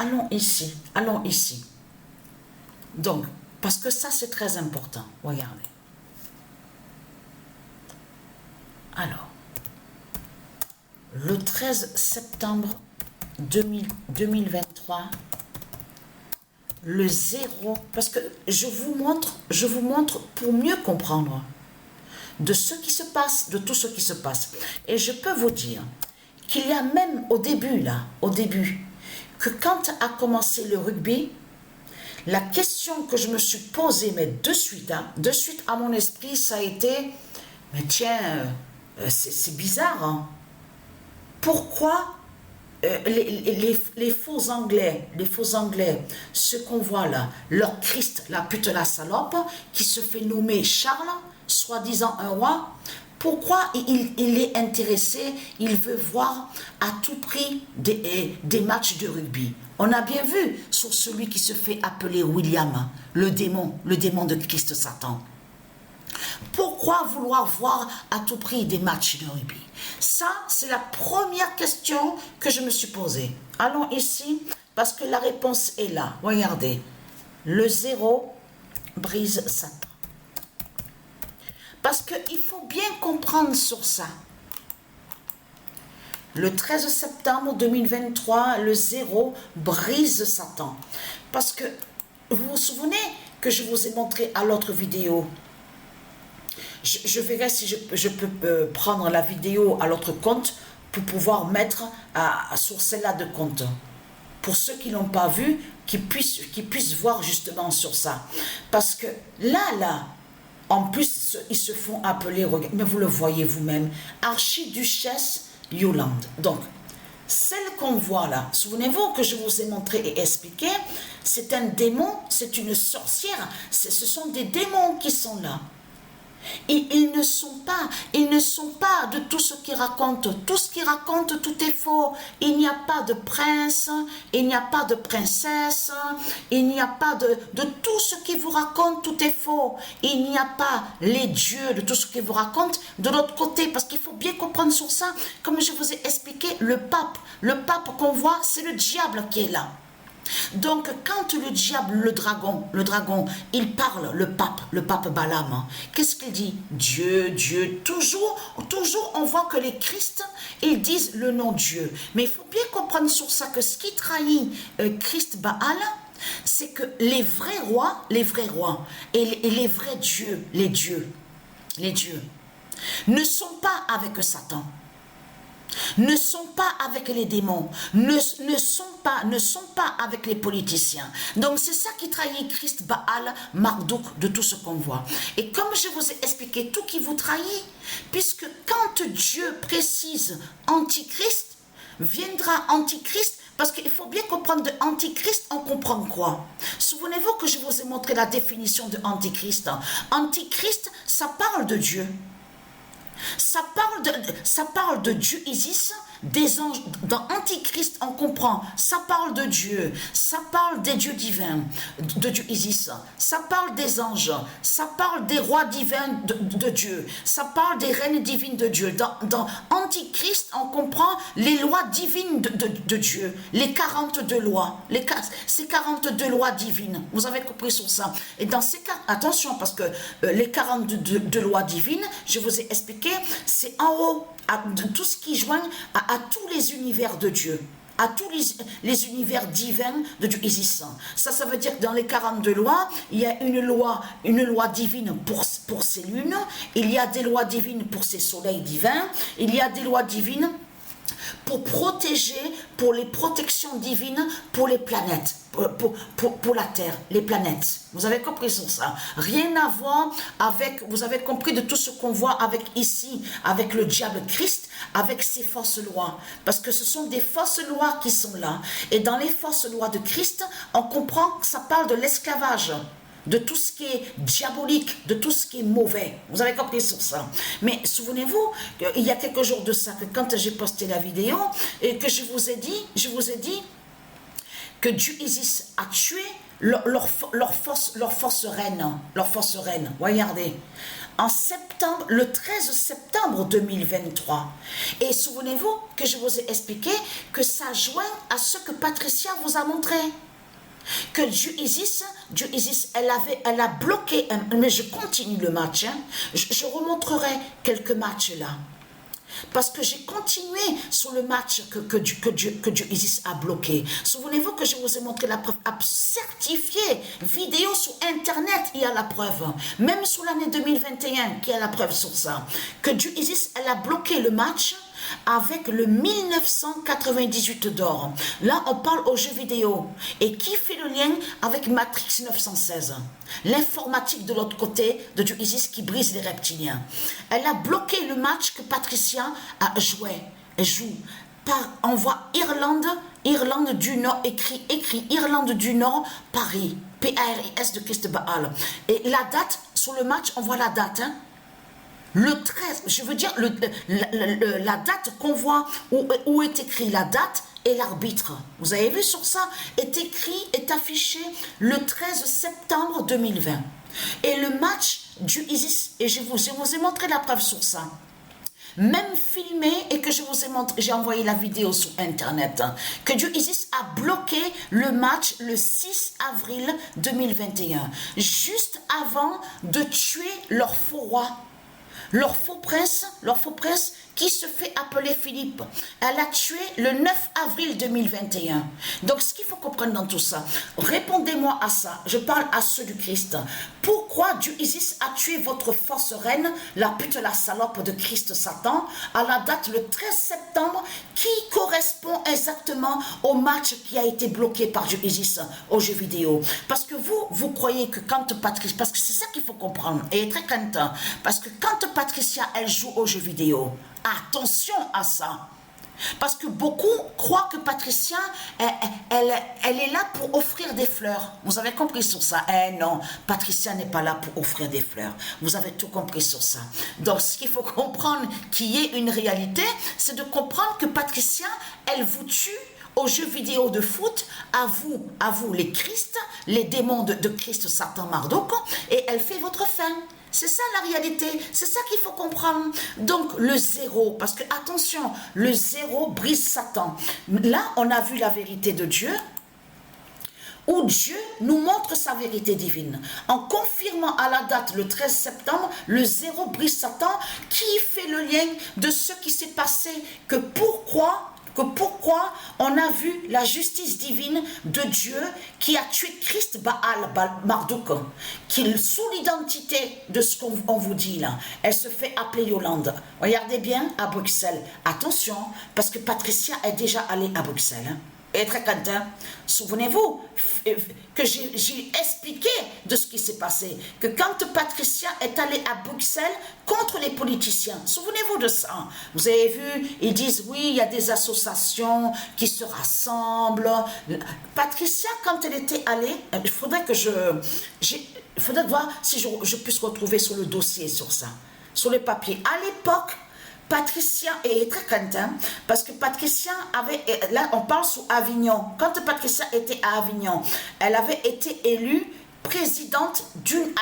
allons ici, allons ici. Donc, parce que ça c'est très important, regardez. Alors, le 13 septembre 2023, le 0, parce que je vous montre pour mieux comprendre de ce qui se passe, de tout ce qui se passe. Et je peux vous dire qu'il y a même au début, que quand a commencé le rugby, la question que je me suis posée, mais de suite à mon esprit, ça a été, mais tiens, c'est bizarre, hein? Pourquoi les faux anglais, ce qu'on voit là, leur Christ, la pute, la salope, qui se fait nommer Charles, soi-disant un roi, pourquoi il est intéressé, il veut voir à tout prix des matchs de rugby? On a bien vu sur celui qui se fait appeler William, le démon de Christ Satan. Pourquoi vouloir voir à tout prix des matchs de rugby? Ça, c'est la première question que je me suis posée. Allons ici, parce que la réponse est là. Regardez, le 0 brise Satan. Parce qu'il faut bien comprendre sur ça. Le 13 septembre 2023, le 0 brise Satan. Parce que vous vous souvenez que je vous ai montré à l'autre vidéo. Je verrai si je peux prendre la vidéo à l'autre compte pour pouvoir mettre sur celle-là de compte. Pour ceux qui ne l'ont pas vu, qui puissent voir justement sur ça. Parce que là, en plus, ils se font appeler, mais vous le voyez vous-même, archiduchesse Yolande. Donc, celle qu'on voit là, souvenez-vous que je vous ai montré et expliqué, c'est un démon, c'est une sorcière, ce sont des démons qui sont là. Et ils ne sont pas de tout ce qu'ils racontent. Tout ce qu'ils racontent, tout est faux. Il n'y a pas de prince, il n'y a pas de princesse, il n'y a pas de tout ce qu'ils vous racontent, tout est faux. Il n'y a pas les dieux de tout ce qu'ils vous racontent de l'autre côté, parce qu'il faut bien comprendre sur ça. Comme je vous ai expliqué, le pape qu'on voit, c'est le diable qui est là. Donc, quand le diable, le dragon, il parle, le pape Balaam, qu'est-ce qu'il dit? Dieu, toujours, on voit que les Christ, ils disent le nom Dieu. Mais il faut bien comprendre sur ça que ce qui trahit Christ Baal, c'est que les vrais rois et les vrais dieux, les dieux, ne sont pas avec Satan. Ne sont pas avec les démons, ne sont pas avec les politiciens. Donc c'est ça qui trahit Christ, Baal, Marduk, de tout ce qu'on voit. Et comme je vous ai expliqué, tout qui vous trahit, puisque quand Dieu précise Antichrist, viendra Antichrist, parce qu'il faut bien comprendre de Antichrist, on comprend quoi? Souvenez-vous que je vous ai montré la définition de Antichrist. Antichrist, ça parle de Dieu. Ça parle de Dieu Isis, des anges. Dans Antichrist, on comprend. Ça parle de Dieu. Ça parle des dieux divins, de Dieu Isis. Ça parle des anges. Ça parle des rois divins de Dieu. Ça parle des reines divines de Dieu. Dans Antichrist, on comprend les lois divines de Dieu. Les 42 lois. Ces 42 lois divines. Vous avez compris sur ça. Et dans ces cas, attention, parce que les 42 lois divines, je vous ai expliqué, c'est en haut, de tout ce qui joint à tous les univers de Dieu, à tous les univers divins de Dieu Isis. Ça veut dire que dans les 42 lois, il y a une loi divine pour ses lunes, il y a des lois divines pour ses soleils divins, il y a des lois divines pour protéger, pour les protections divines, pour les planètes, pour la Terre, les planètes. Vous avez compris sur ça? Rien à voir avec, vous avez compris de tout ce qu'on voit avec ici, avec le diable Christ, avec ses fausses lois. Parce que ce sont des fausses lois qui sont là. Et dans les fausses lois de Christ, on comprend que ça parle de l'esclavage, de tout ce qui est diabolique, de tout ce qui est mauvais. Vous avez compris sur ça. Mais souvenez-vous, il y a quelques jours de ça, que quand j'ai posté la vidéo, et que je vous ai dit que Dieu Isis a tué leur force reine. Regardez. En septembre, le 13 septembre 2023. Et souvenez-vous que je vous ai expliqué que ça joint à ce que Patricia vous a montré. Que Dieu Isis, elle a bloqué, mais je continue le match, hein. Je remontrerai quelques matchs là. Parce que j'ai continué sur le match que Dieu Isis a bloqué. Souvenez-vous que je vous ai montré la preuve certifiée, vidéo sur internet, il y a la preuve. Même sur l'année 2021, qui a la preuve sur ça. Que Dieu Isis, elle a bloqué le match avec le 1998 d'or. Là, on parle aux jeux vidéo. Et qui fait le lien avec Matrix 916? L'informatique de l'autre côté de Dieu Isis qui brise les reptiliens. Elle a bloqué le match que Patricia a joué. Elle joue. On voit Irlande du Nord, écrit Irlande du Nord, Paris. P-A-R-I-S de Christ Baal. Et la date, sur le match, on voit la date, hein. Le 13, je veux dire, la date qu'on voit, où est écrit la date et l'arbitre. Vous avez vu sur ça, est affiché le 13 septembre 2020. Et le match du Isis, et je vous ai montré la preuve sur ça. Même filmé et que je vous ai montré, j'ai envoyé la vidéo sur internet, hein, que Dieu Isis a bloqué le match le 6 avril 2021, juste avant de tuer leur faux roi. Leur faux prince qui se fait appeler Philippe. Elle a tué le 9 avril 2021. Donc, ce qu'il faut comprendre dans tout ça, répondez-moi à ça. Je parle à ceux du Christ. Pourquoi Dieu Isis a tué votre fausse reine, la pute, la salope de Christ Satan, à la date le 13 septembre, qui correspond exactement au match qui a été bloqué par Dieu Isis aux jeux vidéo? Parce que vous croyez que quand Patricia, parce que c'est ça qu'il faut comprendre, et très content, parce que quand Patricia, elle joue aux jeux vidéo, attention à ça. Parce que beaucoup croient que Patricia, elle est là pour offrir des fleurs. Vous avez compris sur ça? Non, Patricia n'est pas là pour offrir des fleurs. Vous avez tout compris sur ça. Donc, ce qu'il faut comprendre, qui est une réalité, c'est de comprendre que Patricia, elle vous tue aux jeux vidéo de foot, à vous les Christ, les démons de Christ, Satan, Marduk, et elle fait votre fin. C'est ça la réalité, c'est ça qu'il faut comprendre. Donc le zéro, parce que attention, le zéro brise Satan. Là, on a vu la vérité de Dieu, où Dieu nous montre sa vérité divine. En confirmant à la date le 13 septembre, le zéro brise Satan, qui fait le lien de ce qui s'est passé, que pourquoi on a vu la justice divine de Dieu qui a tué Christ Baal Marduk, qui sous l'identité de ce qu'on vous dit là, elle se fait appeler Yolande. Regardez bien à Bruxelles. Attention, parce que Patricia est déjà allée à Bruxelles. Hein. Et très content. Souvenez-vous que j'ai expliqué de ce qui s'est passé. Que quand Patricia est allée à Bruxelles contre les politiciens, souvenez-vous de ça. Vous avez vu, ils disent oui, il y a des associations qui se rassemblent. Patricia, quand elle était allée, il faudrait voir si je puisse retrouver sur le dossier sur ça, sur le papier. À l'époque, Patricia est très contente parce que Patricia avait, là on parle sur Avignon, quand Patricia était à Avignon, elle avait été élue présidente d'une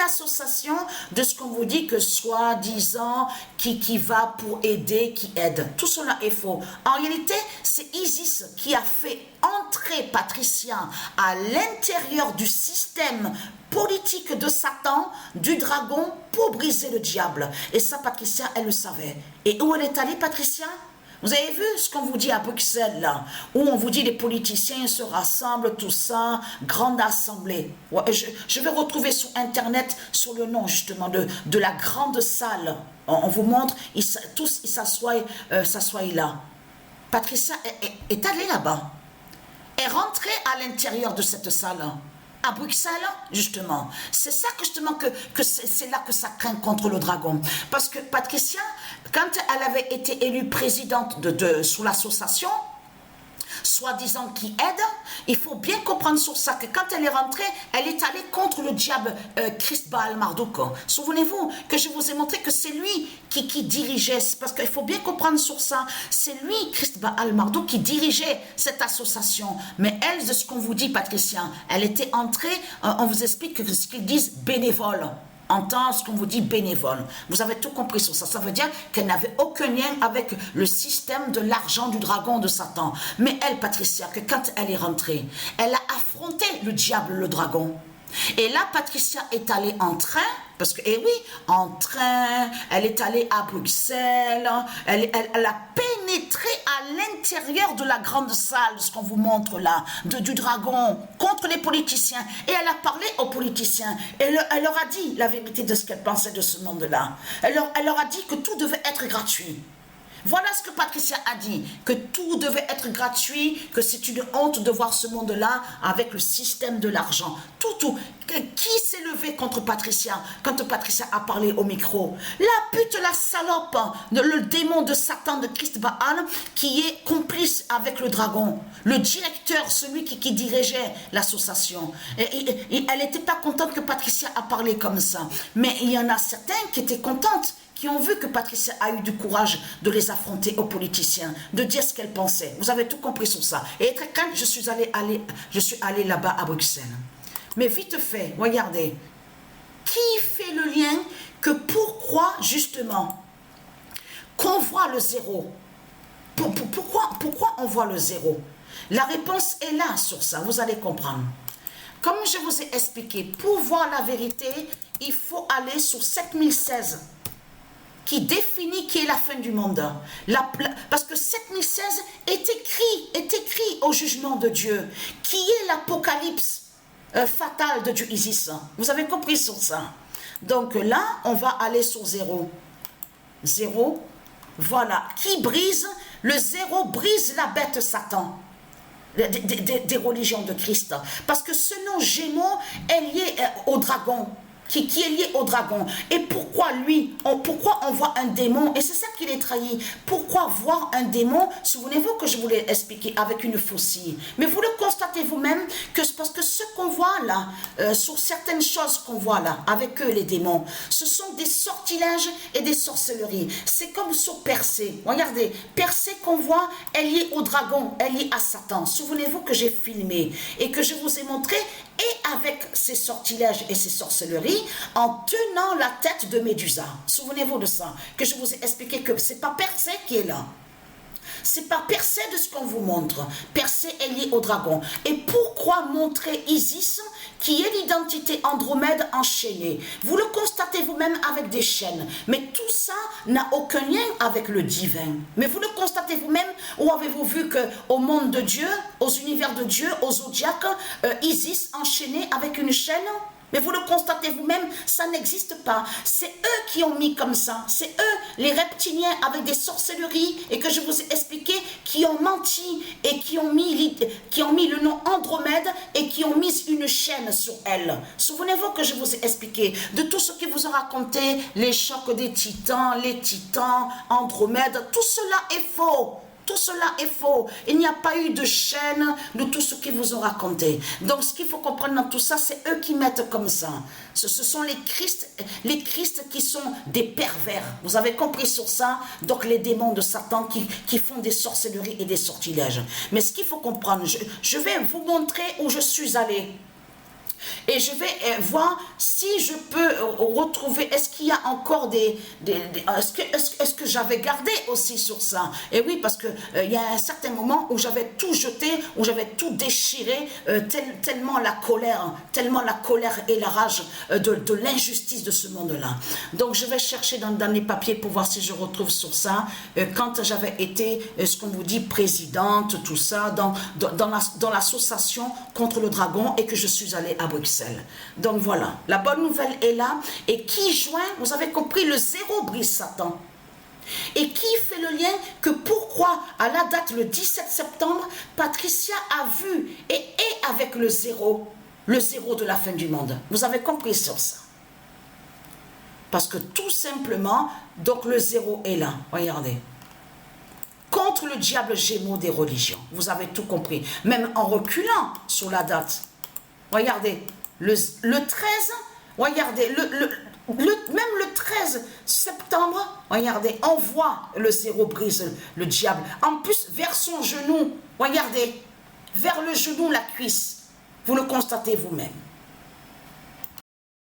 association de ce qu'on vous dit que soi-disant qui va pour aider, qui aide. Tout cela est faux. En réalité, c'est Isis qui a fait entrer Patricia à l'intérieur du système politique de Satan, du dragon, pour briser le diable. Et ça, Patricia, elle le savait. Et où elle est allée, Patricia? Vous avez vu ce qu'on vous dit à Bruxelles, là, où on vous dit les politiciens se rassemblent, tout ça, grande assemblée. Ouais, je vais retrouver sur Internet, sur le nom, justement, de la grande salle. On vous montre, tous ils s'assoient là. Patricia est allée là-bas. Est rentrée à l'intérieur de cette salle. À Bruxelles, justement. C'est ça que justement que c'est là que ça craint contre le dragon. Parce que Patricia, quand elle avait été élue présidente sous l'association, soi-disant qui aide, il faut bien comprendre sur ça que quand elle est rentrée, elle est allée contre le diable Christ Baal Marduk. Souvenez-vous que je vous ai montré que c'est lui qui dirigeait, parce qu'il faut bien comprendre sur ça, c'est lui, Christ Baal Marduk, qui dirigeait cette association. Mais elle, de ce qu'on vous dit, Patricia, elle était entrée, on vous explique ce qu'ils disent bénévole. Entend ce qu'on vous dit bénévole. Vous avez tout compris sur ça. Ça veut dire qu'elle n'avait aucun lien avec le système de l'argent du dragon de Satan. Mais elle, Patricia, que quand elle est rentrée, elle a affronté le diable, le dragon. Et là, Patricia est allée en train, parce que, eh oui, en train, elle est allée à Bruxelles, elle a pénétré à l'intérieur de la grande salle, ce qu'on vous montre là, du dragon, contre les politiciens. Et elle a parlé aux politiciens. Elle leur a dit la vérité de ce qu'elle pensait de ce monde-là. Elle leur a dit que tout devait être gratuit. Voilà ce que Patricia a dit, que tout devait être gratuit, que c'est une honte de voir ce monde-là avec le système de l'argent. Tout. Qui s'est levé contre Patricia quand Patricia a parlé au micro? La pute, la salope, le démon de Satan, de Christ Baal, qui est complice avec le dragon. Le directeur, celui qui dirigeait l'association. Elle n'était pas contente que Patricia a parlé comme ça. Mais il y en a certains qui étaient contentes, qui ont vu que Patricia a eu du courage de les affronter aux politiciens, de dire ce qu'elle pensait. Vous avez tout compris sur ça. Et quand je suis allée là-bas à Bruxelles. Mais vite fait, regardez, qui fait le lien que pourquoi justement qu'on voit le zéro? Pourquoi on voit le zéro? La réponse est là sur ça, vous allez comprendre. Comme je vous ai expliqué, pour voir la vérité, il faut aller sur 7016. Qui définit qui est la fin du monde. Parce que 7016 est écrit au jugement de Dieu, qui est l'apocalypse fatal de Dieu Isis. Vous avez compris sur ça. Donc là, on va aller sur 0. 0, voilà. Qui brise? Le 0 brise la bête Satan. Des religions de Christ. Parce que ce nom Gémeaux est lié au dragon. Qui est lié au dragon. Et pourquoi lui, pourquoi on voit un démon? Et c'est ça qui les trahit. Pourquoi voir un démon? Souvenez-vous que je vous l'ai expliqué avec une faucille. Mais vous le constatez vous-même que c'est parce que ce qu'on voit là, sur certaines choses qu'on voit là, avec eux les démons, ce sont des sortilèges et des sorcelleries. C'est comme sur Persée. Regardez, Persée qu'on voit, elle est liée au dragon, elle est liée à Satan. Souvenez-vous que j'ai filmé et que je vous ai montré, et avec ces sortilèges et ces sorcelleries, en tenant la tête de Médusa. Souvenez-vous de ça, que je vous ai expliqué que ce n'est pas Persée qui est là. C'est pas Persée de ce qu'on vous montre. Persée est lié au dragon. Et pourquoi montrer Isis, qui est l'identité Andromède enchaînée? Vous le constatez vous-même avec des chaînes. Mais tout ça n'a aucun lien avec le divin. Mais vous le constatez vous-même, ou avez-vous vu qu'au monde de Dieu, aux univers de Dieu, aux zodiaques, Isis enchaînée avec une chaîne? Mais vous le constatez vous-même, ça n'existe pas. C'est eux qui ont mis comme ça. C'est eux, les reptiliens, avec des sorcelleries, et que je vous ai expliqué, qui ont menti et qui ont mis le nom Andromède et qui ont mis une chaîne sur elle. Souvenez-vous que je vous ai expliqué de tout ce qui vous a raconté, les chocs des titans, les titans, Andromède, tout cela est faux. Tout cela est faux. Il n'y a pas eu de chaîne de tout ce qu'ils vous ont raconté. Donc, ce qu'il faut comprendre dans tout ça, c'est eux qui mettent comme ça. Ce sont les Christ qui sont des pervers. Vous avez compris sur ça? Donc, les démons de Satan qui font des sorcelleries et des sortilèges. Mais ce qu'il faut comprendre, je vais vous montrer où je suis allée. Et je vais voir si je peux retrouver, est-ce qu'il y a encore est-ce que j'avais gardé aussi sur ça? Et oui, parce que il y a un certain moment où j'avais tout jeté, où j'avais tout déchiré, tellement la colère et la rage de l'injustice de ce monde-là. Donc je vais chercher dans les papiers pour voir si je retrouve sur ça, quand j'avais été, ce qu'on vous dit, présidente, tout ça, dans l'association contre le dragon, et que je suis allée à Bruxelles. Donc voilà, la bonne nouvelle est là. Et qui joint, vous avez compris, le 0 brise Satan. Et qui fait le lien que pourquoi, à la date le 17 septembre, Patricia a vu et est avec le zéro de la fin du monde. Vous avez compris sur ça? Parce que tout simplement, donc le 0 est là. Regardez. Qu'on montre le diable Gémeaux des religions. Vous avez tout compris. Même en reculant sur la date. Regardez, le 13, regardez, même le 13 septembre, regardez, on voit le 0 brise le diable. En plus, vers son genou, regardez, vers le genou, la cuisse. Vous le constatez vous-même.